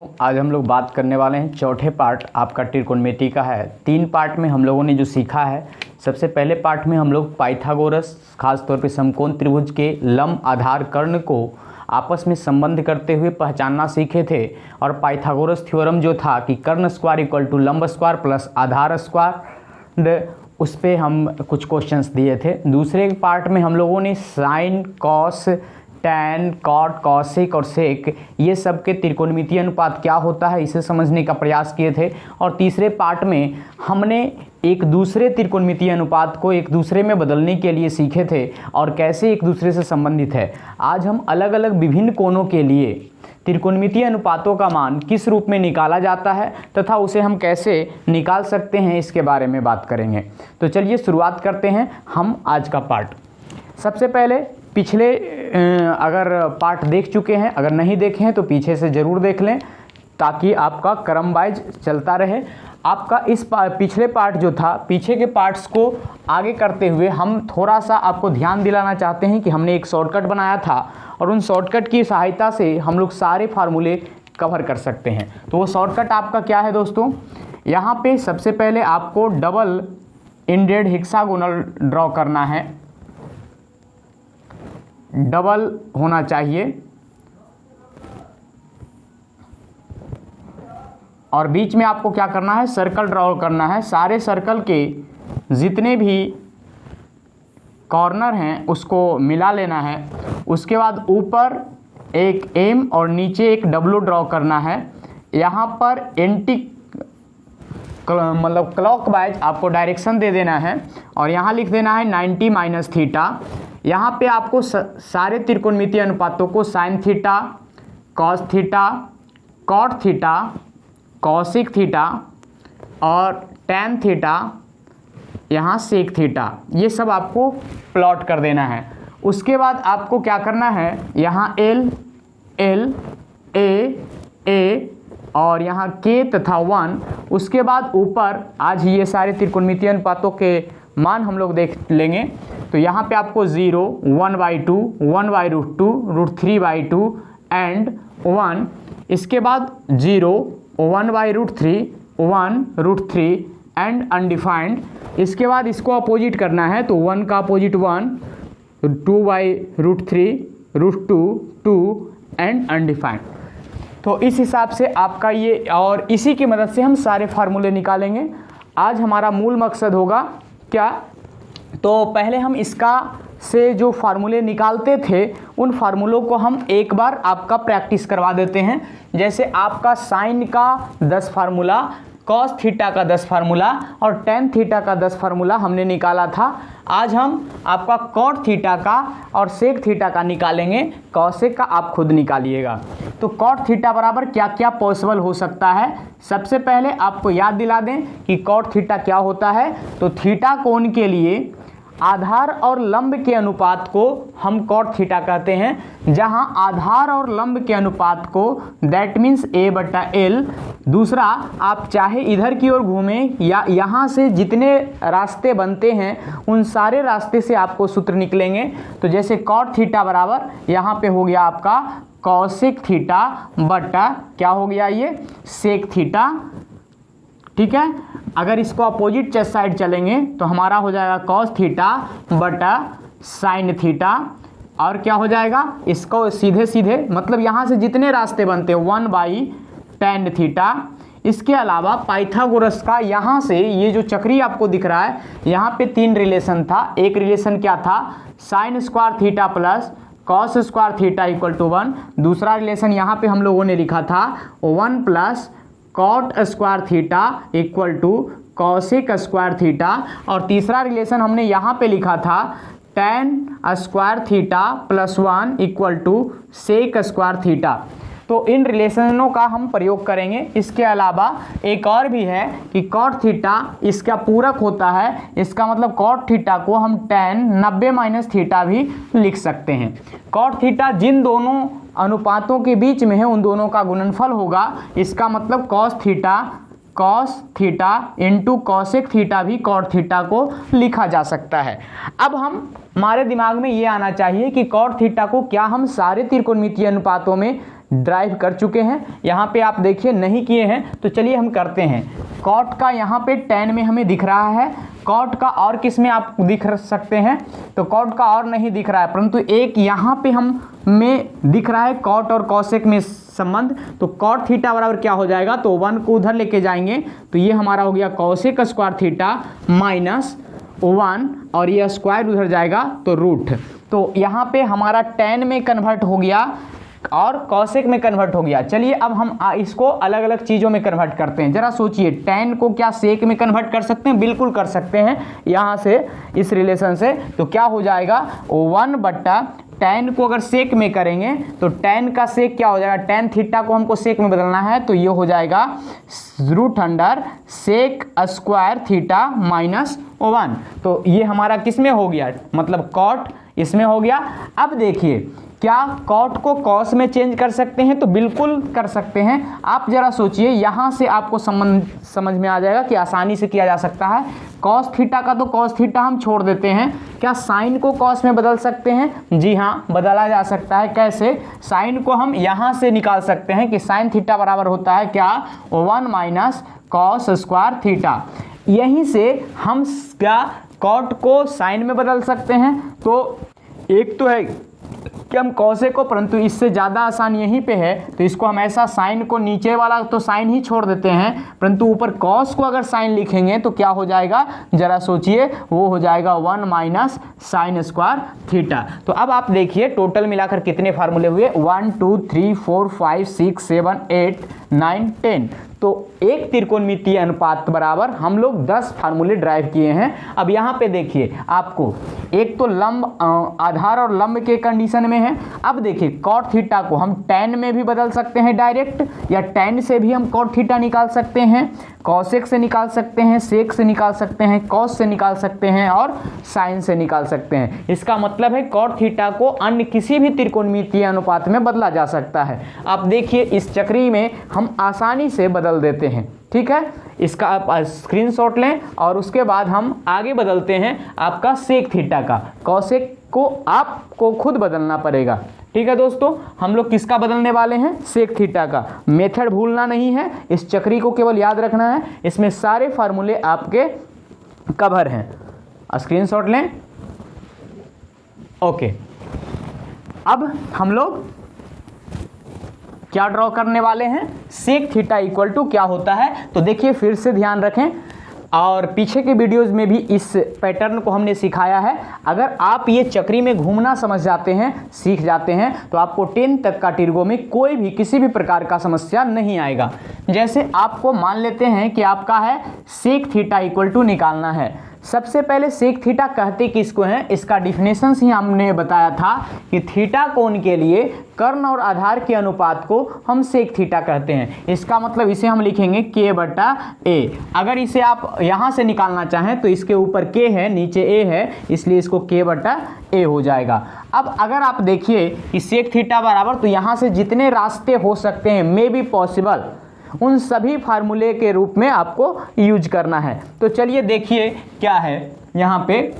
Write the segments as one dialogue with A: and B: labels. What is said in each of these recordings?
A: आज हम लोग बात करने वाले हैं चौथे पार्ट आपका त्रिकोणमिति का है। 3 पार्ट में हम लोगों ने जो सीखा है, सबसे पहले पार्ट में हम लोग पाइथागोरस खास तौर पे समकोण त्रिभुज के लंब आधार कर्ण को आपस में संबंध करते हुए पहचानना सीखे थे। और पाइथागोरस थ्योरम जो था कि कर्ण स्क्वायर इक्वल टू लंब स्क्वायर प्लस आधार स्क्वायर, उस पर हम कुछ क्वेश्चंस दिए थे। दूसरे पार्ट में हम लोगों ने sine, cos, tan, cot, cosec और सेक ये सब के त्रिकोणमितीय अनुपात क्या होता है इसे समझने का प्रयास किए थे। और तीसरे पार्ट में हमने एक दूसरे त्रिकोणमितीय अनुपात को एक दूसरे में बदलने के लिए सीखे थे और कैसे एक दूसरे से संबंधित है। आज हम अलग अलग विभिन्न कोणों के लिए त्रिकोणमितीय अनुपातों का मान किस रूप में निकाला जाता है तथा उसे हम कैसे निकाल सकते हैं इसके बारे में बात करेंगे। तो चलिए शुरुआत करते हैं हम आज का पार्ट। सबसे पहले पिछले अगर पार्ट देख चुके हैं, अगर नहीं देखे हैं तो पीछे से ज़रूर देख लें ताकि आपका क्रम वाइज चलता रहे। आपका इस पिछले पार्ट जो था, पीछे के पार्ट्स को आगे करते हुए हम थोड़ा सा आपको ध्यान दिलाना चाहते हैं कि हमने एक शॉर्टकट बनाया था और उन शॉर्टकट की सहायता से हम लोग सारे फार्मूले कवर कर सकते हैं। तो वो शॉर्टकट आपका क्या है दोस्तों? यहाँ पे सबसे पहले आपको डबल इंडेड हेक्सागोनल ड्रॉ करना है, डबल होना चाहिए और बीच में आपको क्या करना है, सर्कल ड्रॉ करना है। सारे सर्कल के जितने भी कॉर्नर हैं उसको मिला लेना है। उसके बाद ऊपर एक एम और नीचे एक डब्ल्यू ड्रॉ करना है। यहाँ पर एंटी मतलब क्लॉकवाइज आपको डायरेक्शन दे देना है और यहाँ लिख देना है 90 माइनस थीटा। यहाँ पे आपको सारे त्रिकोणमितीय अनुपातों को sine theta, cos theta, cot theta, cosec theta और टैन थीटा, यहाँ सेक थीटा, ये सब आपको प्लॉट कर देना है। उसके बाद आपको क्या करना है, यहाँ एल, एल, ए और यहाँ के तथा 1। उसके बाद ऊपर आज ये सारे त्रिकोणमितीय अनुपातों के मान हम लोग देख लेंगे। तो यहाँ पे आपको 0, 1/2, 1/√2, √3/2 एंड 1। इसके बाद 0, 1/√3, 1√3 एंड अनडिफाइंड। इसके बाद इसको अपोजिट करना है तो 1 का अपोजिट 1, 2/√3, √2, 2 एंड अनडिफाइंड। तो इस हिसाब से आपका ये, और इसी की मदद से हम सारे फार्मूले निकालेंगे। आज हमारा मूल मकसद होगा क्या, तो पहले हम इसका से जो फार्मूले निकालते थे उन फार्मूलों को हम एक बार आपका प्रैक्टिस करवा देते हैं। जैसे आपका साइन का 10 फार्मूला, कॉस थीटा का 10 फार्मूला और टैन थीटा का 10 फार्मूला हमने निकाला था। आज हम आपका कॉट थीटा का और सेक थीटा का निकालेंगे। कॉसेक का आप खुद निकालिएगा। तो कॉट थीटा बराबर क्या क्या पॉसिबल हो सकता है, सबसे पहले आपको याद दिला दें कि कॉट थीटा क्या होता है। तो थीटा कोण के लिए आधार और लंब के अनुपात को हम कॉट थीटा कहते हैं, जहां आधार और लंब के अनुपात को दैट मीन्स A/L। दूसरा, आप चाहे इधर की ओर घूमें या यहाँ से जितने रास्ते बनते हैं उन सारे रास्ते से आपको सूत्र निकलेंगे। तो जैसे कॉट थीटा बराबर यहाँ पे हो गया आपका कॉसेक थीटा बटा क्या हो गया ये सेक थीटा, ठीक है। अगर इसको अपोजिट साइड चलेंगे तो हमारा हो जाएगा कॉस थीटा बटा साइन थीटा और क्या हो जाएगा, इसको सीधे सीधे मतलब यहाँ से जितने रास्ते बनते हैं 1/tan थीटा। इसके अलावा पाइथागोरस का यहाँ से ये जो चक्री आपको दिख रहा है, यहाँ पे 3 रिलेशन था। एक रिलेशन क्या था, sine square theta plus cos square theta equal to 1। दूसरा रिलेशन यहाँ पे हम लोगों ने लिखा था 1 plus cot square theta equal to cosec square theta. और तीसरा रिलेशन हमने यहाँ पे लिखा था tan square theta plus 1 equal to sec square theta. तो इन रिलेशनों का हम प्रयोग करेंगे। इसके अलावा एक और भी है कि कॉट थीटा इसका पूरक होता है। इसका मतलब कॉट थीटा को हम टैन 90 माइनस थीटा भी लिख सकते हैं। कॉट थीटा जिन दोनों अनुपातों के बीच में है उन दोनों का गुणनफल होगा। इसका मतलब cos theta into cosec theta भी कॉट थीटा को लिखा जा सकता है। अब हमारे दिमाग में ये आना चाहिए कि कॉट थीटा को क्या हम सारे त्रिकोणमितीय अनुपातों में ड्राइव कर चुके हैं। यहाँ पे आप देखिए नहीं किए हैं तो चलिए हम करते हैं। कॉट का यहाँ पे tan में हमें दिख रहा है, कॉट का और किस में आप दिख सकते हैं, तो कॉट का और नहीं दिख रहा है, परंतु एक यहाँ पे हम में दिख रहा है कॉट और कॉसेक में संबंध। तो कॉट थीटा बराबर क्या हो जाएगा, तो 1 को उधर लेके जाएंगे तो ये हमारा हो गया कॉसेक स्क्वायर थीटा माइनस 1 और ये स्क्वायर उधर जाएगा तो रूट। तो यहाँ पे हमारा tan में कन्वर्ट हो गया और कॉसेक में कन्वर्ट हो गया। चलिए अब हम इसको अलग अलग चीज़ों में कन्वर्ट करते हैं। जरा सोचिए, tan को क्या सेक में कन्वर्ट कर सकते हैं, बिल्कुल कर सकते हैं। यहाँ से इस रिलेशन से तो क्या हो जाएगा 1 बट्टा tan को अगर सेक में करेंगे तो tan का सेक क्या हो जाएगा, tan थीटा को हमको सेक में बदलना है तो ये हो जाएगा root under sec square theta minus 1। तो ये हमारा किस में हो गया, मतलब कॉट इसमें हो गया। अब देखिए क्या कॉट को कॉस में चेंज कर सकते हैं, तो बिल्कुल कर सकते हैं। आप जरा सोचिए, यहाँ से आपको समझ में आ जाएगा कि आसानी से किया जा सकता है। कॉस थीटा का तो कॉस थीटा हम छोड़ देते हैं, क्या साइन को कॉस में बदल सकते हैं, जी हाँ बदला जा सकता है। कैसे, साइन को हम यहाँ से निकाल सकते हैं कि साइन थीटा बराबर होता है क्या 1 माइनस कॉस स्क्वायर थीटा। यहीं से हम क्या कॉट को साइन में बदल सकते हैं। तो एक तो है कि हम कॉसेक को, परंतु इससे ज़्यादा आसान यहीं पे है तो इसको हम ऐसा साइन को नीचे वाला तो साइन ही छोड़ देते हैं, परंतु ऊपर कॉस को अगर साइन लिखेंगे तो क्या हो जाएगा, जरा सोचिए, वो हो जाएगा 1 माइनस साइन स्क्वायर थीटा। तो अब आप देखिए टोटल मिलाकर कितने फार्मूले हुए, 1 2 3 4 5 6 7 8 9 10। तो एक त्रिकोणमितीय अनुपात बराबर हम लोग 10 फार्मूले ड्राइव किए हैं। अब यहाँ पे देखिए आपको एक तो लंब आधार और लंब के कंडीशन में है। अब देखिए कॉट थीटा को हम tan में भी बदल सकते हैं डायरेक्ट, या tan से भी हम कॉट थीटा निकाल सकते हैं, कॉसेक से निकाल सकते हैं, सेक से निकाल सकते हैं, कॉस से निकाल सकते हैं और साइन से निकाल सकते हैं। इसका मतलब है कॉट थीटा को अन्य किसी भी त्रिकोणमितीय अनुपात में बदला जा सकता है। आप देखिए इस चक्री में हम आसानी से बदल देते हैं, ठीक है। इसका आप स्क्रीनशॉट लें और उसके बाद हम आगे बदलते हैं आपका सेक थीटा का। कॉसेक को आपको खुद बदलना पड़ेगा, ठीक है दोस्तों। हम लोग किसका बदलने वाले हैं, सेक थीटा का। मेथड भूलना नहीं है, इस चक्री को केवल याद रखना है, इसमें सारे फार्मूले आपके कवर हैं। स्क्रीनशॉट लें, ओके। अब हम लोग क्या ड्रॉ करने वाले हैं, सेक थीटा इक्वल टू क्या होता है। तो देखिए फिर से ध्यान रखें, और पीछे के वीडियोस में भी इस पैटर्न को हमने सिखाया है। अगर आप ये चक्री में घूमना समझ जाते हैं, सीख जाते हैं, तो आपको 10 तक का टिर्गो में कोई भी किसी भी प्रकार का समस्या नहीं आएगा। जैसे आपको मान लेते हैं कि आपका है सेक थीटा इक्वल टू निकालना है। सबसे पहले सेक थीटा कहते किसको हैं, इसका डिफिनेशन ही हमने बताया था कि थीटा कोण के लिए कर्ण और आधार के अनुपात को हम सेक थीटा कहते हैं। इसका मतलब इसे हम लिखेंगे k बटा a। अगर इसे आप यहाँ से निकालना चाहें तो इसके ऊपर k है, नीचे a है, इसलिए इसको k बटा a हो जाएगा। अब अगर आप देखिए कि सेक थीटा बराबर, तो यहाँ से जितने रास्ते हो सकते हैं मे बी पॉसिबल, उन सभी फार्मूले के रूप में आपको यूज करना है। तो चलिए देखिए क्या है यहाँ पे,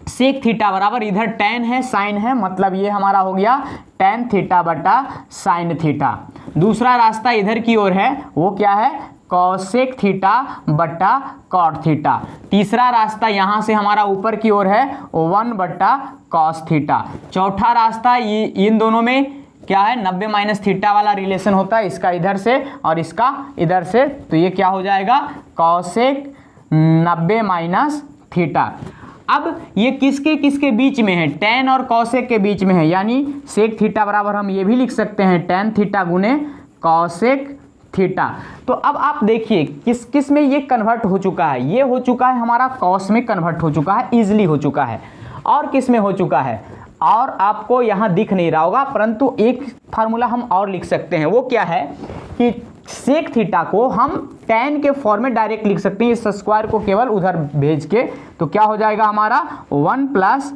A: सेक थीटा बराबर इधर tan है साइन है, मतलब ये हमारा हो गया tan थीटा बटा साइन थीटा। दूसरा रास्ता इधर की ओर है, वो क्या है, कॉसेक थीटा बटा कॉट थीटा। तीसरा रास्ता यहाँ से हमारा ऊपर की ओर है 1 बटा कॉस थीटा। चौथा रास्ता ये इन दोनों में क्या है, 90 माइनस थीटा वाला रिलेशन होता है, इसका इधर से और इसका इधर से, तो ये क्या हो जाएगा कॉसेक 90 माइनस थीटा। अब ये किसके किसके बीच में है, tan और कॉसेक के बीच में है, यानी सेक थीटा बराबर हम ये भी लिख सकते हैं tan थीटा गुने कॉसेक थीटा। तो अब आप देखिए किस किस में ये कन्वर्ट हो चुका है, ये हो चुका है हमारा कॉस में कन्वर्ट हो चुका है, इजिली हो चुका है। और किस में हो चुका है, और आपको यहाँ दिख नहीं रहा होगा, परंतु एक फार्मूला हम और लिख सकते हैं। वो क्या है कि सेक थीटा को हम tan के फॉर्म में डायरेक्ट लिख सकते हैं, इस स्क्वायर को केवल उधर भेज के। तो क्या हो जाएगा हमारा 1 प्लस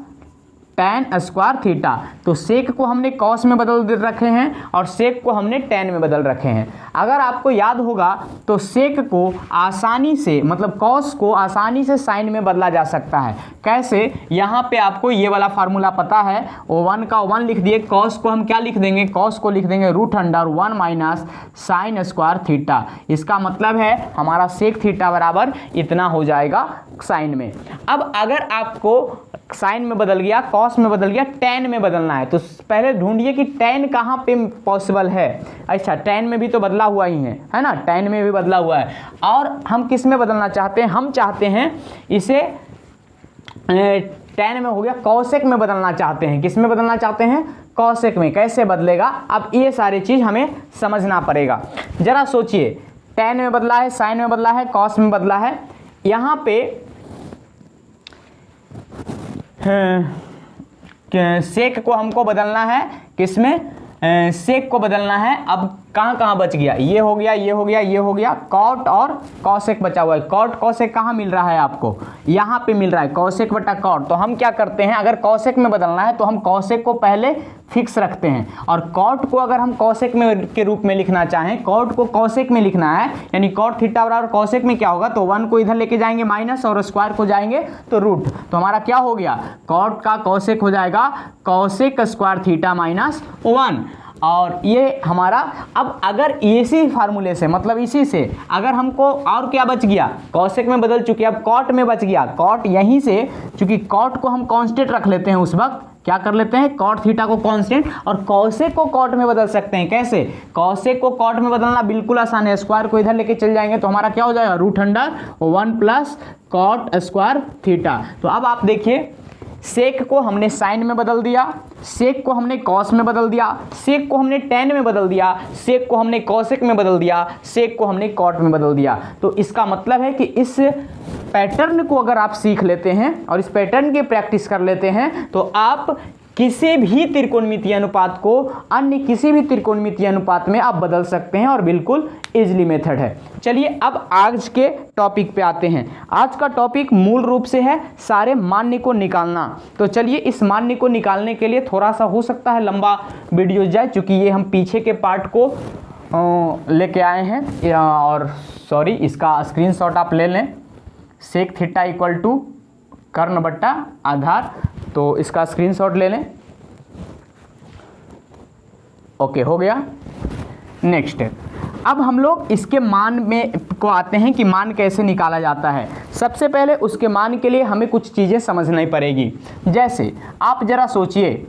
A: tan स्क्वायर थीटा। तो सेक को हमने कॉस में बदल रखे हैं और सेक को हमने tan में बदल रखे हैं। अगर आपको याद होगा तो सेक को आसानी से, मतलब कॉस को आसानी से साइन में बदला जा सकता है। कैसे? यहाँ पे आपको ये वाला फार्मूला पता है, वो 1 का 1 लिख दिए, कॉस को हम क्या लिख देंगे, कॉस को लिख देंगे √1 माइनस साइन स्क्वायर थीटा। इसका मतलब है हमारा सेक थीटा बराबर इतना हो जाएगा साइन में। अब अगर आपको साइन में बदल गया, कॉस में बदल गया, tan में बदलना है तो पहले ढूंढिए कि tan कहाँ पे पॉसिबल है। अच्छा, tan में भी तो बदला हुआ ही है ना, tan में भी बदला हुआ है। और हम किस में बदलना चाहते हैं, हम चाहते हैं इसे tan में हो गया कॉसेक में बदलना चाहते हैं। किस में बदलना चाहते हैं? कॉसेक में। कैसे बदलेगा? अब ये सारी चीज़ हमें समझना पड़ेगा। जरा सोचिए, tan में बदला है, साइन में बदला है, कॉस में बदला है। यहाँ पे सेक को हमको बदलना है, किसमें? सेक को बदलना है। अब कहाँ कहाँ बच गया? ये हो गया, ये हो गया, ये हो गया, कॉट और कॉसेक बचा हुआ है। कॉट कॉसेक कहाँ मिल रहा है आपको? यहाँ पे मिल रहा है, कॉसेक बटा कॉट। तो हम क्या करते हैं, अगर कॉसेक में बदलना है तो हम कॉसेक को पहले फिक्स रखते हैं और कॉट को अगर हम कॉसेक में के रूप में लिखना चाहें, कॉट को कॉसेक में लिखना है, यानी कॉट थीटा बराबर कॉसेक में क्या होगा, तो 1 को इधर लेके जाएंगे माइनस और स्क्वायर को जाएंगे तो रूट। तो हमारा क्या हो गया, कॉट का कॉसेक हो जाएगा कॉसेक स्क्वायर थीटा माइनस 1। और ये हमारा, अब अगर इसी फार्मूले से, मतलब इसी से अगर हमको और क्या बच गया, कॉसेक में बदल चुके, अब कॉट में बच गया। कॉट यहीं से, चूंकि कॉट को हम कांस्टेंट रख लेते हैं, उस वक्त क्या कर लेते हैं, कॉट थीटा को कांस्टेंट, और कॉसेक को कॉट में बदल सकते हैं। कैसे? कॉसेक को कॉट में बदलना बिल्कुल आसान है, स्क्वायर को इधर लेके चल जाएंगे तो हमारा क्या हो जाएगा, √1 प्लस कॉट स्क्वायर थीटा। तो अब आप देखिए, सेक को हमने साइन में बदल दिया, सेक को हमने कॉस में बदल दिया, सेक को हमने tan में बदल दिया, सेक को हमने कॉसेक में बदल दिया, सेक को हमने कॉट में बदल दिया। तो इसका मतलब है कि इस पैटर्न को अगर आप सीख लेते हैं और इस पैटर्न की प्रैक्टिस कर लेते हैं तो आप किसी भी त्रिकोणमितीय अनुपात को अन्य किसी भी त्रिकोणमितीय अनुपात में आप बदल सकते हैं और बिल्कुल इजली मेथड है। चलिए अब आज के टॉपिक पे आते हैं। आज का टॉपिक मूल रूप से है सारे मान्य को निकालना। तो चलिए इस मान्य को निकालने के लिए थोड़ा सा हो सकता है लंबा वीडियो जाए, क्योंकि ये हम पीछे के पार्ट को लेके आए हैं। और सॉरी, इसका स्क्रीनशॉट आप ले लें। सेक थीटा इक्वल टू कर्ण बट्टा आधार, तो इसका स्क्रीनशॉट ले लें। ओके, हो गया। नेक्स्ट, अब हम लोग इसके मान में को आते हैं कि मान कैसे निकाला जाता है। सबसे पहले उसके मान के लिए हमें कुछ चीज़ें समझनी पड़ेगी। जैसे आप जरा सोचिए,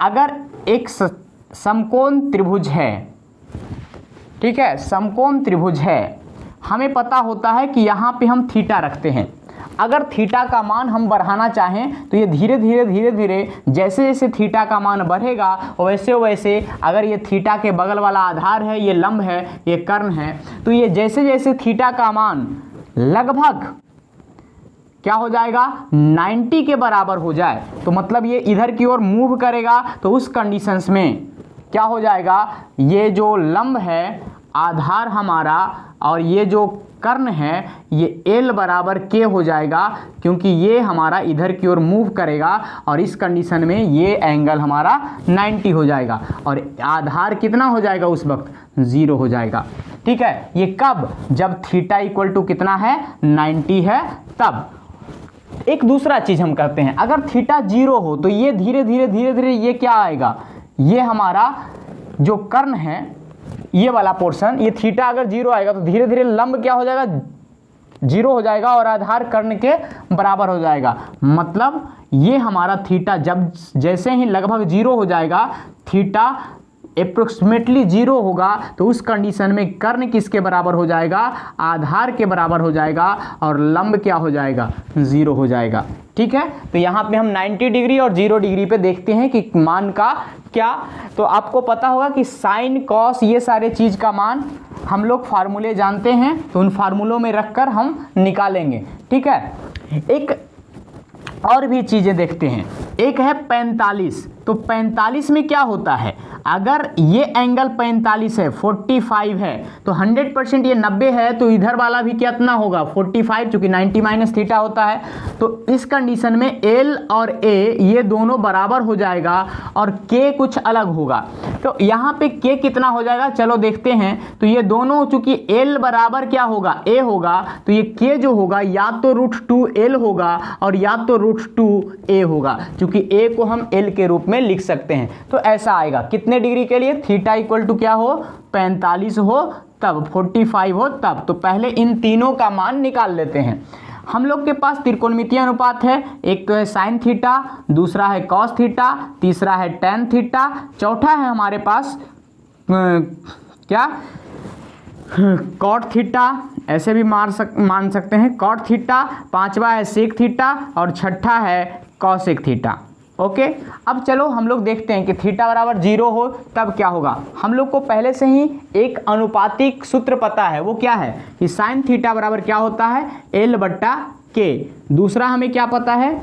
A: अगर एक समकोण त्रिभुज है, ठीक है, समकोण त्रिभुज है, हमें पता होता है कि यहाँ पे हम थीटा रखते हैं। अगर थीटा का मान हम बढ़ाना चाहें तो ये धीरे धीरे जैसे जैसे थीटा का मान बढ़ेगा वैसे वैसे, अगर ये थीटा के बगल वाला आधार है, ये लंब है, ये कर्ण है, तो ये जैसे जैसे थीटा का मान लगभग क्या हो जाएगा, 90 के बराबर हो जाए, तो मतलब ये इधर की ओर मूव करेगा। तो उस कंडीशंस में क्या हो जाएगा, ये जो लंब है आधार हमारा और ये जो कर्ण है ये L बराबर K हो जाएगा, क्योंकि ये हमारा इधर की ओर मूव करेगा और इस कंडीशन में ये एंगल हमारा 90 हो जाएगा और आधार कितना हो जाएगा, उस वक्त 0 हो जाएगा। ठीक है, ये कब, जब थीटा इक्वल टू कितना है, 90 है, तब। एक दूसरा चीज़ हम करते हैं, अगर थीटा 0 हो तो ये धीरे धीरे ये क्या आएगा, ये हमारा जो कर्ण है ये वाला पोर्शन, ये थीटा अगर 0 आएगा तो धीरे धीरे लंब क्या हो जाएगा, 0 हो जाएगा और आधार कर्ण के बराबर हो जाएगा। मतलब ये हमारा थीटा जब जैसे ही लगभग 0 हो जाएगा, थीटा अप्रोक्सीमेटली 0 होगा, तो उस कंडीशन में कर्ण किसके बराबर हो जाएगा, आधार के बराबर हो जाएगा और लंब क्या हो जाएगा, 0 हो जाएगा। ठीक है, तो यहाँ पे हम 90 डिग्री और 0 डिग्री पे देखते हैं कि मान का क्या। तो आपको पता होगा कि साइन कॉस ये सारे चीज़ का मान हम लोग फार्मूले जानते हैं, तो उन फार्मूलों में रखकर हम निकालेंगे। ठीक है, एक और भी चीज़ें देखते हैं। एक है 45, तो 45 में क्या होता है, अगर ये एंगल 45 है, 45 है, तो 100% ये 90 है, तो इधर वाला भी कितना होगा 45, चूंकि 90 माइनस थीटा होता है। तो इस कंडीशन में L और A ये दोनों बराबर हो जाएगा और K कुछ अलग होगा। तो यहाँ पे K कितना हो जाएगा, चलो देखते हैं। तो ये दोनों चूंकि L बराबर क्या होगा, A होगा, तो ये K जो होगा या तो √2L होगा और या तो √2A होगा, चूंकि A को हम L के रूप में लिख सकते हैं। तो ऐसा आएगा कितने डिग्री के लिए, थीटा इक्वल टू क्या हो 45 हो तब, 45 हो तब। तो पहले इन तीनों का मान निकाल लेते हैं। हम लोग के पास त्रिकोणमितीय अनुपात है, एक तो है साइन थीटा, दूसरा है कॉस थीटा, तीसरा है टेन थीटा, चौथा है हमारे पास क्या कॉट थीटा, ऐसे भी मान सकते हैं कॉट थीटा, पांचवा है सेक थीटा और छठा है कॉसेक थीटा। ओके, अब चलो हम लोग देखते हैं कि थीटा बराबर 0 हो तब क्या होगा। हम लोग को पहले से ही एक अनुपातिक सूत्र पता है, वो क्या है कि साइन थीटा बराबर क्या होता है L/K। दूसरा हमें क्या पता है,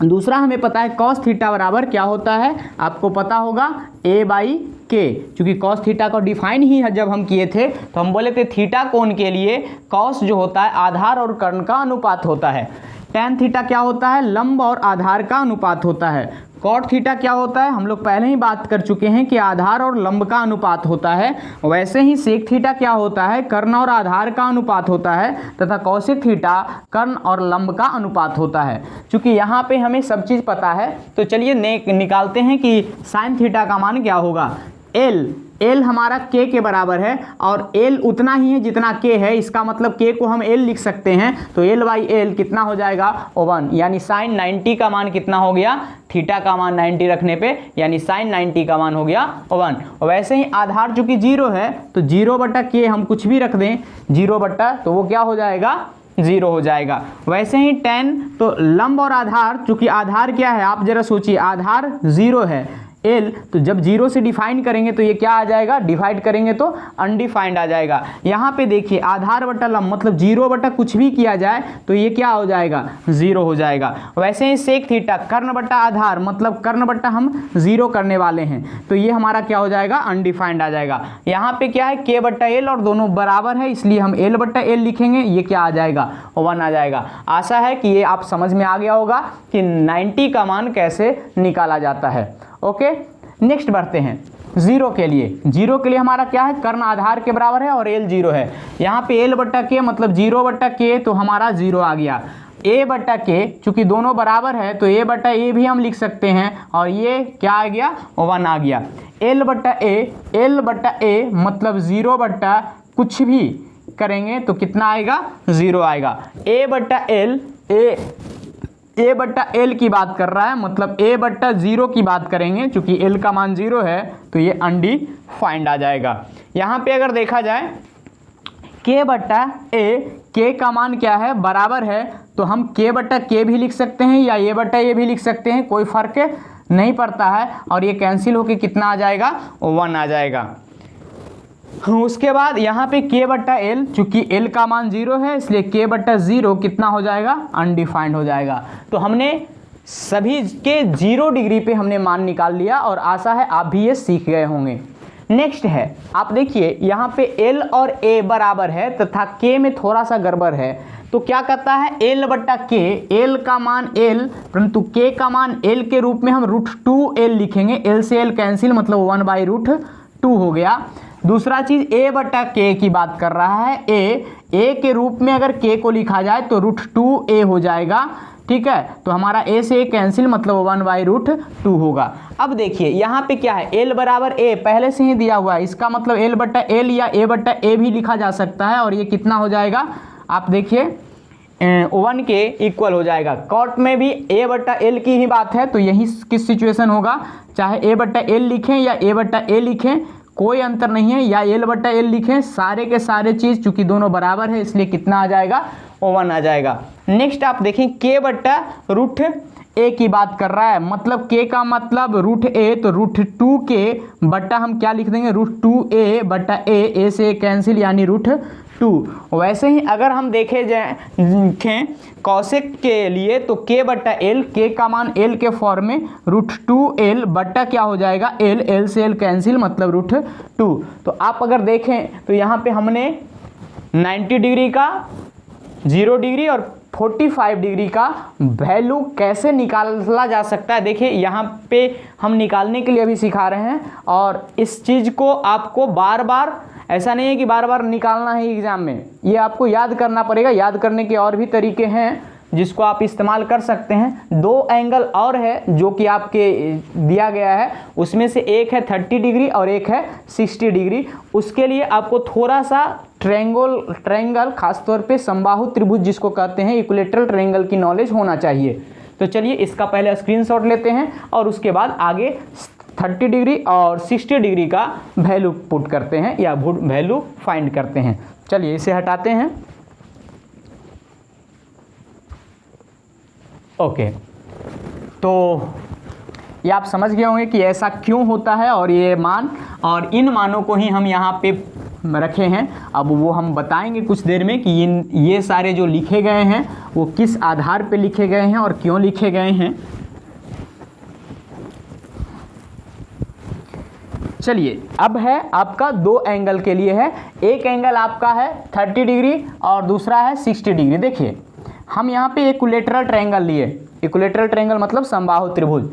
A: दूसरा हमें पता है कॉस थीटा बराबर क्या होता है, आपको पता होगा A/K। चूंकि कॉस थीटा को डिफाइन ही है जब हम किए थे तो हम बोले थे थीटा कोण के लिए कॉस जो होता है आधार और कर्ण का अनुपात होता है, टेन थीटा क्या होता है लंब और आधार का अनुपात होता है, कॉट थीटा क्या होता है हम लोग पहले ही बात कर चुके हैं कि आधार और लंब का अनुपात होता है। वैसे ही सेक थीटा क्या होता है कर्ण और आधार का अनुपात होता है, तथा कौशिक थीटा कर्ण और लंब का अनुपात होता है। चूंकि यहाँ पे हमें सब चीज़ पता है तो चलिए निकालते हैं कि साइन थीटा का मान क्या होगा। L हमारा K के बराबर है और L उतना ही है जितना K है, इसका मतलब K को हम L लिख सकते हैं। तो L/L कितना हो जाएगा 1, यानी साइन 90 का मान कितना हो गया, थीटा का मान 90 रखने पे, यानी साइन 90 का मान हो गया 1। और वैसे ही आधार चूंकि 0 है तो 0/K हम कुछ भी रख दें 0/, तो वो क्या हो जाएगा 0 हो जाएगा। वैसे ही टेन, तो लंब और आधार, चूंकि आधार क्या है आप जरा सोचिए, आधार 0 है L, तो जब 0 से डिफाइन करेंगे तो ये क्या आ जाएगा, डिवाइड करेंगे तो अनडिफाइंड आ जाएगा। यहाँ पे देखिए आधार बटा लंब मतलब 0 कुछ भी किया जाए तो ये क्या हो जाएगा 0 हो जाएगा। वैसे ही सेक थीटा कर्ण बटा आधार मतलब कर्ण बटा हम 0 करने वाले हैं तो ये हमारा क्या हो जाएगा अनडिफाइंड आ जाएगा। यहाँ पे क्या है K/L और दोनों बराबर है इसलिए हम L/L लिखेंगे, ये क्या आ जाएगा 1 आ जाएगा। आशा है कि ये आप समझ में आ गया होगा कि 90 का मान कैसे निकाला जाता है। ओके, नेक्स्ट बढ़ते हैं 0 के लिए। 0 के लिए हमारा क्या है कर्ण आधार के बराबर है और L 0 है। यहाँ पे L/K मतलब 0/K तो हमारा 0 आ गया। A/K चूंकि दोनों बराबर है तो A/A भी हम लिख सकते हैं और ये क्या आ गया 1 आ गया। L/A मतलब 0 कुछ भी करेंगे तो कितना आएगा 0 आएगा। A/L की बात कर रहा है मतलब A/0 की बात करेंगे, चूंकि L का मान 0 है तो ये अनडिफाइंड आ जाएगा। यहाँ पे अगर देखा जाए K/A, K का मान क्या है बराबर है तो हम K/K भी लिख सकते हैं या A/A भी लिख सकते हैं, कोई फर्क नहीं पड़ता है और ये कैंसिल होके कितना आ जाएगा 1 आ जाएगा। उसके बाद यहाँ पे K/L चूंकि L का मान 0 है इसलिए K/0 कितना हो जाएगा अनडिफाइंड हो जाएगा। तो हमने सभी के 0 डिग्री पे हमने मान निकाल लिया और आशा है आप भी ये सीख गए होंगे। नेक्स्ट है आप देखिए यहाँ पे L और A बराबर है तथा K में थोड़ा सा गड़बड़ है तो क्या कहता है L/K, L का मान L परंतु K का मान L के रूप में हम √2L लिखेंगे। L से L कैंसिल मतलब 1/√2 हो गया। दूसरा चीज A/K की बात कर रहा है, A के रूप में अगर K को लिखा जाए तो √2A हो जाएगा, ठीक है। तो हमारा A से A कैंसिल मतलब 1/√2 होगा। अब देखिए यहाँ पे क्या है L बराबर A पहले से ही दिया हुआ है, इसका मतलब L/L या A/A भी लिखा जा सकता है और ये कितना हो जाएगा आप देखिए 1 के इक्वल हो जाएगा। कॉट में भी A/L की ही बात है तो यही किस सिचुएशन होगा, चाहे A/L लिखें या A/A लिखें कोई अंतर नहीं है, या L/L लिखें, सारे के सारे चीज़ चूंकि दोनों बराबर है इसलिए कितना आ जाएगा 1 आ जाएगा। नेक्स्ट आप देखें K/√A की बात कर रहा है मतलब K का मतलब √A तो √2K बट्टा हम क्या लिख देंगे √2A/A, A से कैंसिल यानी √2 वैसे ही अगर हम देखें कॉसेक के लिए तो k बट्टा एल, के का मान l के फॉर्म में √2l बट्टा क्या हो जाएगा l, l से l कैंसिल मतलब √2। तो आप अगर देखें तो यहाँ पे हमने 90 डिग्री का, 0 डिग्री और 45 डिग्री का वैल्यू कैसे निकाला जा सकता है, देखिए यहाँ पे हम निकालने के लिए अभी सिखा रहे हैं। और इस चीज़ को आपको बार बार, ऐसा नहीं है कि बार बार निकालना है एग्जाम में, ये आपको याद करना पड़ेगा। याद करने के और भी तरीके हैं जिसको आप इस्तेमाल कर सकते हैं। 2 एंगल और है जो कि आपके दिया गया है, उसमें से एक है 30 डिग्री और एक है 60 डिग्री। उसके लिए आपको थोड़ा सा ट्रायंगल खासतौर पे समबाहु त्रिभुज जिसको कहते हैं इक्विलैटरल ट्रायंगल की नॉलेज होना चाहिए। तो चलिए इसका पहले स्क्रीनशॉट लेते हैं और उसके बाद आगे 30 डिग्री और 60 डिग्री का वैल्यू पुट करते हैं या वैल्यू फाइंड करते हैं। चलिए इसे हटाते हैं। ओके, तो ये आप समझ गए होंगे कि ऐसा क्यों होता है और ये मान और इन मानों को ही हम यहाँ पे रखे हैं। अब वो हम बताएंगे कुछ देर में कि ये सारे जो लिखे गए हैं वो किस आधार पे लिखे गए हैं और क्यों लिखे गए हैं। चलिए अब है आपका 2 एंगल के लिए है। एक एंगल आपका है 30 डिग्री और दूसरा है 60 डिग्री। देखिए हम यहाँ पे इक्विलैटरल ट्रायंगल लिए, इक्विलैटरल ट्रायंगल मतलब समबाहु त्रिभुज,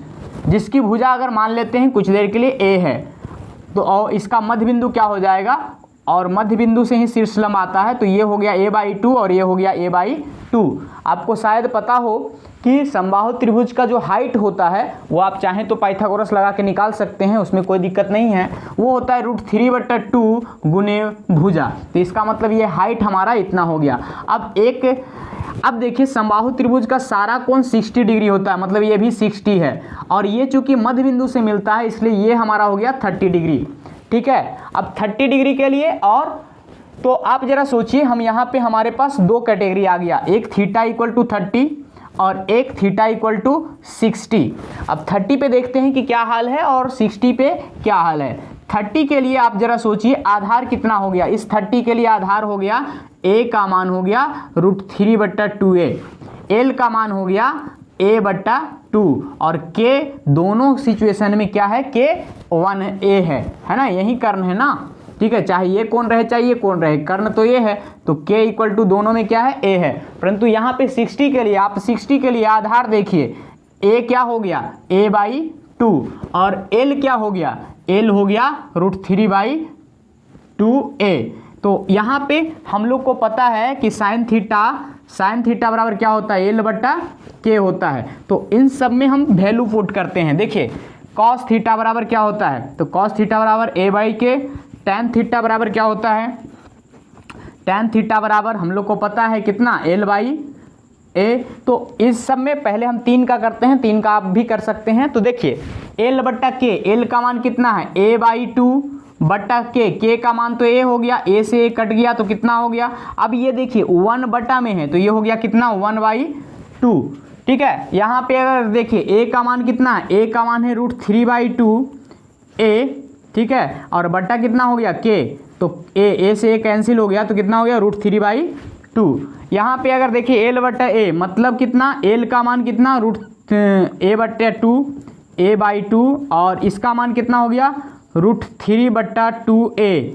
A: जिसकी भुजा अगर मान लेते हैं कुछ देर के लिए A है, तो और इसका मध्य बिंदु क्या हो जाएगा, और मध्य बिंदु से ही शीर्षलंब आता है, तो ये हो गया a/2 और ये हो गया a/2। आपको शायद पता हो कि समबाहु त्रिभुज का जो हाइट होता है वो आप चाहें तो पाइथागोरस लगा के निकाल सकते हैं, उसमें कोई दिक्कत नहीं है। वो होता है √3/2 गुने भुजा। तो इसका मतलब ये हाइट हमारा इतना हो गया। अब देखिए समबाहु त्रिभुज का सारा कोण 60 डिग्री होता है, मतलब ये भी 60 है, और ये चूंकि मध्य बिंदु से मिलता है इसलिए ये हमारा हो गया 30 डिग्री। ठीक है, अब 30 डिग्री के लिए और तो आप जरा सोचिए, हम यहाँ पे हमारे पास 2 कैटेगरी आ गया, एक थीटा इक्वल टू 30 और एक थीटा इक्वल टू 60। अब 30 पे देखते हैं कि क्या हाल है और 60 पे क्या हाल है। 30 के लिए आप जरा सोचिए आधार कितना हो गया, इस 30 के लिए आधार हो गया a का मान हो गया √3/2a, l का मान हो गया a/2 और k दोनों सिचुएशन में क्या है, k 1a है ना, यही कर्ण है ना। ठीक है, चाहे ये कौन रहे चाहे ये कौन रहे, कर्ण तो ये है, तो k इक्वल टू दोनों में क्या है, a है। परंतु यहाँ पे 60 के लिए, आप 60 के लिए आधार देखिए, a क्या हो गया a/2 और l क्या हो गया, l हो गया √3/2a। तो यहाँ पे हम लोग को पता है कि साइन थीटा बराबर क्या होता है, l/k होता है। तो इन सब में हम वैल्यू पुट करते हैं। देखिए कॉस थीटा बराबर क्या होता है, तो कॉस थीटा बराबर a/k। टैन थीटा बराबर क्या होता है, टैन थीटा बराबर हम लोग को पता है कितना, l/a। तो इस सब में पहले हम 3 का करते हैं, 3 का आप भी कर सकते हैं। तो देखिए l/k, l का मान कितना है a/2/k, k का मान तो a हो गया, a से a कट गया तो कितना हो गया। अब ये देखिए 1 में है तो ये हो गया कितना 1/2। ठीक है, यहाँ पे अगर देखिए a का मान कितना है, a का मान है √3/2a। ठीक है, और बट्टा कितना हो गया k, तो a से a कैंसिल हो गया तो कितना हो गया √3/2। यहाँ पे अगर देखिए l/a मतलब कितना, l का मान कितना a/2 और इसका मान कितना हो गया √3/2a।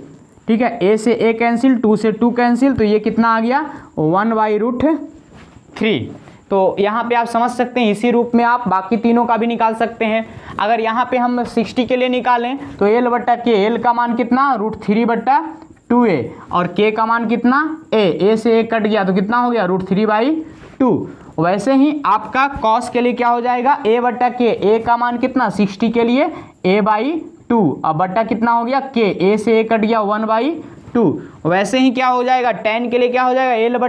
A: ठीक है, a से a कैंसिल, 2 से 2 कैंसिल, तो ये कितना आ गया 1/√3। तो यहाँ पे आप समझ सकते हैं, इसी रूप में आप बाकी तीनों का भी निकाल सकते हैं। अगर यहाँ पे हम 60 के लिए निकालें तो l/k, l का मान कितना √3/2a और k का मान कितना a से a कट गया तो कितना हो गया √3/2। वैसे ही आपका कॉस के लिए क्या हो जाएगा a/k, a का मान कितना 60 के लिए a/2 अब बट्टा कितना हो गया k, a से a कट गया 1/2। वैसे ही क्या हो जाएगा टैन के लिए क्या हो जाएगा l/a,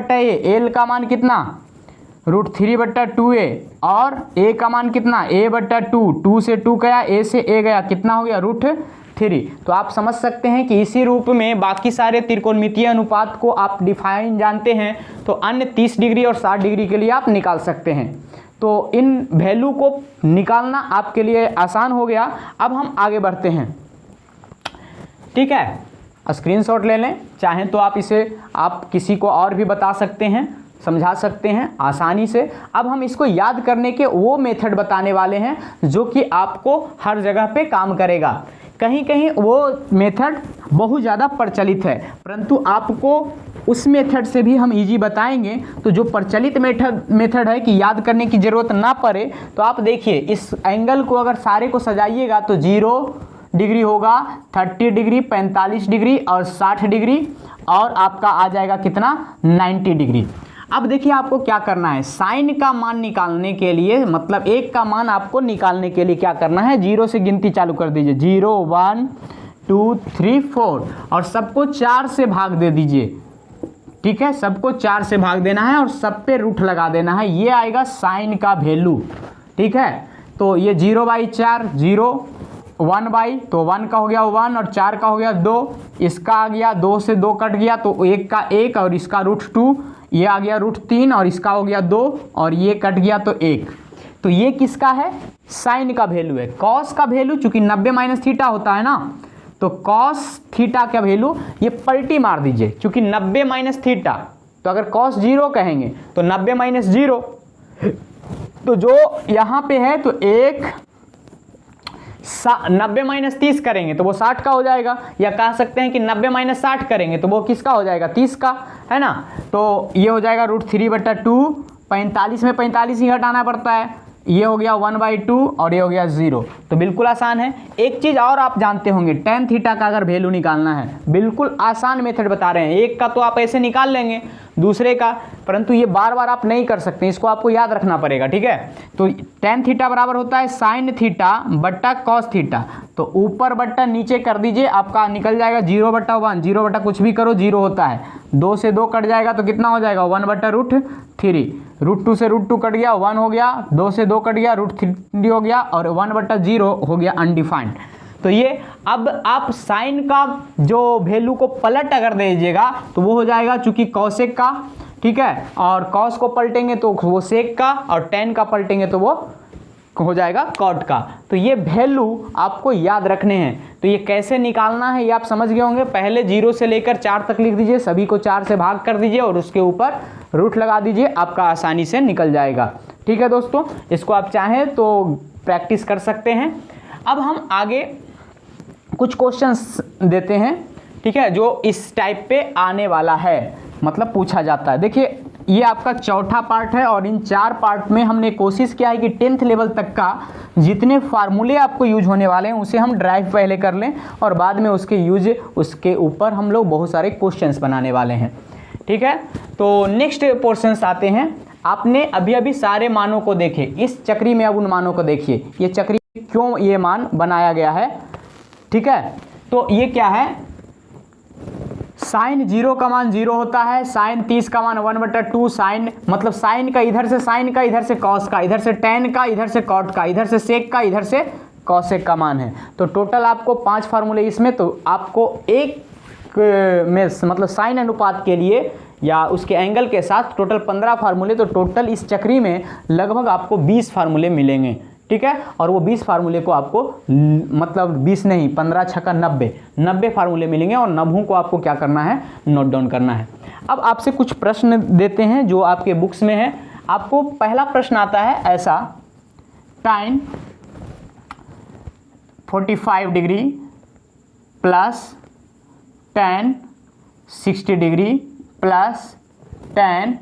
A: l का मान कितना √3/2a और a का मान कितना a/2, 2 से 2 गया, a से a गया, कितना हो गया √3। तो आप समझ सकते हैं कि इसी रूप में बाकी सारे त्रिकोणमितीय अनुपात को आप डिफाइन जानते हैं तो अन्य 30 डिग्री और 60 डिग्री के लिए आप निकाल सकते हैं। तो इन वैल्यू को निकालना आपके लिए आसान हो गया। अब हम आगे बढ़ते हैं। ठीक है, स्क्रीनशॉट ले लें, चाहें तो आप इसे आप किसी को और भी बता सकते हैं, समझा सकते हैं आसानी से। अब हम इसको याद करने के वो मेथड बताने वाले हैं जो कि आपको हर जगह पे काम करेगा। कहीं कहीं वो मेथड बहुत ज़्यादा प्रचलित है, परंतु आपको उस मेथड से भी हम इजी बताएंगे। तो जो प्रचलित मेथड है कि याद करने की ज़रूरत ना पड़े, तो आप देखिए इस एंगल को अगर सारे को सजाइएगा तो 0 डिग्री होगा, 30 डिग्री, 45 डिग्री और 60 डिग्री, और आपका आ जाएगा कितना 90 डिग्री। अब देखिए आपको क्या करना है, साइन का मान निकालने के लिए, मतलब एक का मान आपको निकालने के लिए क्या करना है, 0 से गिनती चालू कर दीजिए। 0 1 2 3 4 और सबको 4 से भाग दे दीजिए। ठीक है, सबको 4 से भाग देना है और सब पे रूट लगा देना है। ये आएगा साइन का वैल्यू। ठीक है, तो ये 0/4 0, 1 तो 1 का हो गया 1 और 4 का हो गया 2, इसका आ गया 2 से 2 कट गया तो 1 का 1 और इसका √2, ये आ गया √3 और इसका हो गया 2 और ये कट गया तो 1। तो ये किसका है, साइन का वैल्यू है। कॉस का वैल्यू चूंकि 90 - थीटा होता है ना, तो कॉस थीटा का वैल्यू ये पलटी मार दीजिए, चूंकि 90 - थीटा, तो अगर कॉस 0 कहेंगे तो 90 - 0, तो जो यहाँ पे है तो 90 - 30 करेंगे तो वो 60 का हो जाएगा, या कह सकते हैं कि 90 - 60 करेंगे तो वो किसका हो जाएगा, 30 का, है ना। तो ये हो जाएगा √3/2, 45 में 45 ही घटाना पड़ता है, ये हो गया 1/2 और ये हो गया 0। तो बिल्कुल आसान है। एक चीज़ और आप जानते होंगे, tan थीटा का अगर वैल्यू निकालना है, बिल्कुल आसान मेथड बता रहे हैं। एक का तो आप ऐसे निकाल लेंगे, दूसरे का, परंतु ये बार बार आप नहीं कर सकते, इसको आपको याद रखना पड़ेगा। ठीक है, तो tan थीटा बराबर होता है sin थीटा बट्टा cos थीटा। तो ऊपर बट्टा नीचे कर दीजिए, आपका निकल जाएगा 0/1, 0 कुछ भी करो 0 होता है, 2 से 2 कट जाएगा तो कितना हो जाएगा 1/√3, √2 से √2 कट गया 1 हो गया, 2 से 2 कट गया √3 हो गया और 1/0 हो गया अनडिफाइंड। तो ये अब आप साइन का जो वैल्यू को पलट अगर दे दीजिएगा तो वो हो जाएगा चूंकि कॉसेक का, ठीक है, और कॉस को पलटेंगे तो वो सेक का, और टेन का पलटेंगे तो वो हो जाएगा कॉट का। तो ये वैल्यू आपको याद रखने हैं। तो ये कैसे निकालना है ये आप समझ गए होंगे। पहले 0 से लेकर 4 तक लिख दीजिए, सभी को 4 से भाग कर दीजिए और उसके ऊपर रूट लगा दीजिए, आपका आसानी से निकल जाएगा। ठीक है दोस्तों, इसको आप चाहें तो प्रैक्टिस कर सकते हैं। अब हम आगे कुछ क्वेश्चंस देते हैं, ठीक है, जो इस टाइप पे आने वाला है, मतलब पूछा जाता है। देखिए ये आपका चौथा पार्ट है और इन 4 पार्ट में हमने कोशिश किया है कि 10th लेवल तक का जितने फार्मूले आपको यूज होने वाले हैं उसे हम ड्राइव पहले कर लें और बाद में उसके ऊपर हम लोग बहुत सारे क्वेश्चंस बनाने वाले हैं। ठीक है, तो नेक्स्ट पोर्शंस आते हैं। आपने अभी अभी सारे मानों को देखे, इस चक्री में अब उन मानों को देखिए, ये चक्री क्यों ये मान बनाया गया है। ठीक है, तो ये क्या है, साइन 0 का मान 0 होता है, साइन 30 का मान 1/2, साइन मतलब साइन का इधर से साइन का, इधर से कॉस का, इधर से टेन का, इधर से कॉट का, इधर से सेक का, इधर से कॉसेक का मान है। तो टोटल आपको 5 फार्मूले इसमें, तो आपको एक में मतलब साइन अनुपात के लिए या उसके एंगल के साथ टोटल 15 फार्मूले, तो टोटल इस चक्री में लगभग आपको 20 फार्मूले मिलेंगे। ठीक है, और वो 20 फार्मूले को आपको मतलब 20 नहीं 15 छक्का 90 फार्मूले मिलेंगे और 90 को आपको क्या करना है, नोट डाउन करना है। अब आपसे कुछ प्रश्न देते हैं जो आपके बुक्स में है। आपको पहला प्रश्न आता है ऐसा, tan 45 degree plus tan 60 degree plus tan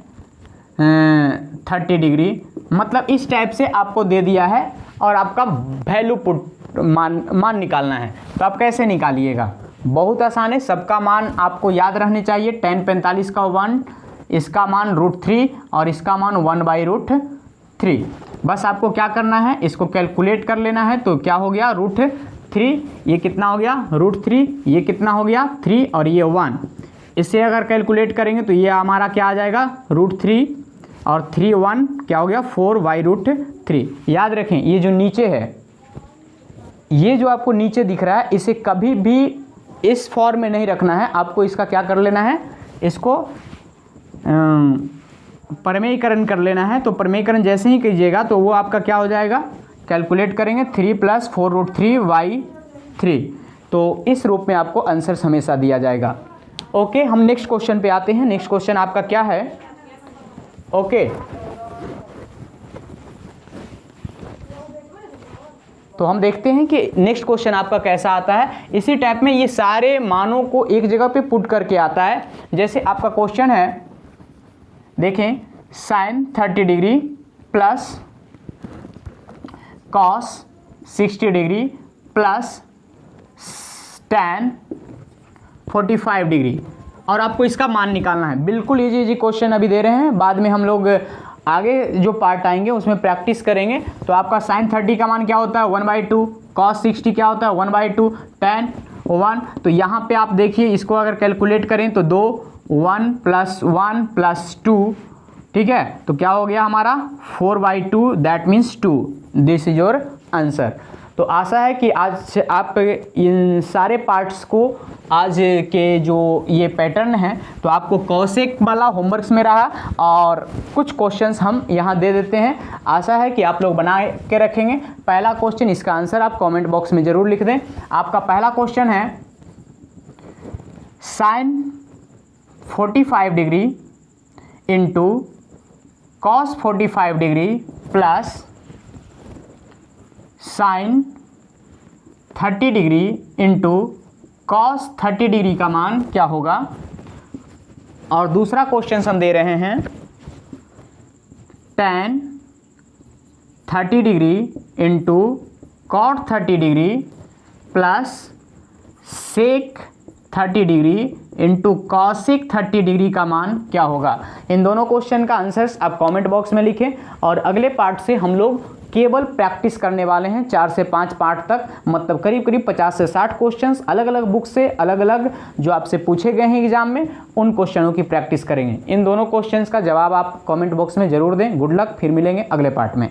A: 30 degree, मतलब इस टाइप से आपको दे दिया है और आपका वैल्यू पुट मान निकालना है। तो आप कैसे निकालिएगा, बहुत आसान है, सबका मान आपको याद रहने चाहिए। tan 45 का 1, इसका मान √3 और इसका मान 1/√3। बस आपको क्या करना है, इसको कैलकुलेट कर लेना है। तो क्या हो गया √3, ये कितना हो गया √3, ये कितना हो गया 3 और ये 1। इससे अगर कैलकुलेट करेंगे तो ये हमारा क्या आ जाएगा √3 और 3 1 क्या हो गया 4/√3। याद रखें ये जो नीचे है, ये जो आपको नीचे दिख रहा है, इसे कभी भी इस फॉर्म में नहीं रखना है। आपको इसका क्या कर लेना है, इसको परमेयीकरण कर लेना है। तो परमेयीकरण जैसे ही कीजिएगा तो वो आपका क्या हो जाएगा, कैलकुलेट करेंगे 3 + 4√3/3। तो इस रूप में आपको आंसर्स हमेशा दिया जाएगा। ओके, हम नेक्स्ट क्वेश्चन पे आते हैं। नेक्स्ट क्वेश्चन आपका क्या है? ओके, तो हम देखते हैं कि नेक्स्ट क्वेश्चन आपका कैसा आता है। इसी टाइप में ये सारे मानों को एक जगह पे पुट करके आता है। जैसे आपका क्वेश्चन है, देखें, sine 30 degree plus cos 60 degree plus tan 45 degree, और आपको इसका मान निकालना है। बिल्कुल इजी क्वेश्चन अभी दे रहे हैं, बाद में हम लोग आगे जो पार्ट आएंगे उसमें प्रैक्टिस करेंगे। तो आपका साइन 30 का मान क्या होता है? 1/2। कॉस 60 क्या होता है? 1/2। tan 1, तो यहाँ पे आप देखिए, इसको अगर कैलकुलेट करें तो 2 1 + 1 + 2, ठीक है, तो क्या हो गया हमारा? 4/2, that means 2। This is your answer. तो आशा है कि आज आप इन सारे पार्ट्स को, आज के जो ये पैटर्न है, तो आपको कौशिक वाला होमवर्क्स में रहा, और कुछ क्वेश्चंस हम यहाँ दे देते हैं। आशा है कि आप लोग बना के रखेंगे। पहला क्वेश्चन, इसका आंसर आप कमेंट बॉक्स में ज़रूर लिख दें। आपका पहला क्वेश्चन है, sine 45 degree into cos 45 degree plus sine 30 degree into cos 30 degree का मान क्या होगा? और दूसरा क्वेश्चन हम दे रहे हैं, tan 30 degree into cot 30 degree plus sec 30 degree into cosec 30 degree का मान क्या होगा? इन दोनों क्वेश्चन का आंसर्स आप कमेंट बॉक्स में लिखें, और अगले पार्ट से हम लोग केवल प्रैक्टिस करने वाले हैं 4 से 5 पार्ट तक, मतलब करीब करीब 50 से 60 क्वेश्चंस अलग अलग बुक से, अलग अलग जो आपसे पूछे गए हैं एग्जाम में, उन क्वेश्चनों की प्रैक्टिस करेंगे। इन दोनों क्वेश्चंस का जवाब आप कमेंट बॉक्स में जरूर दें। गुड लक, फिर मिलेंगे अगले पार्ट में।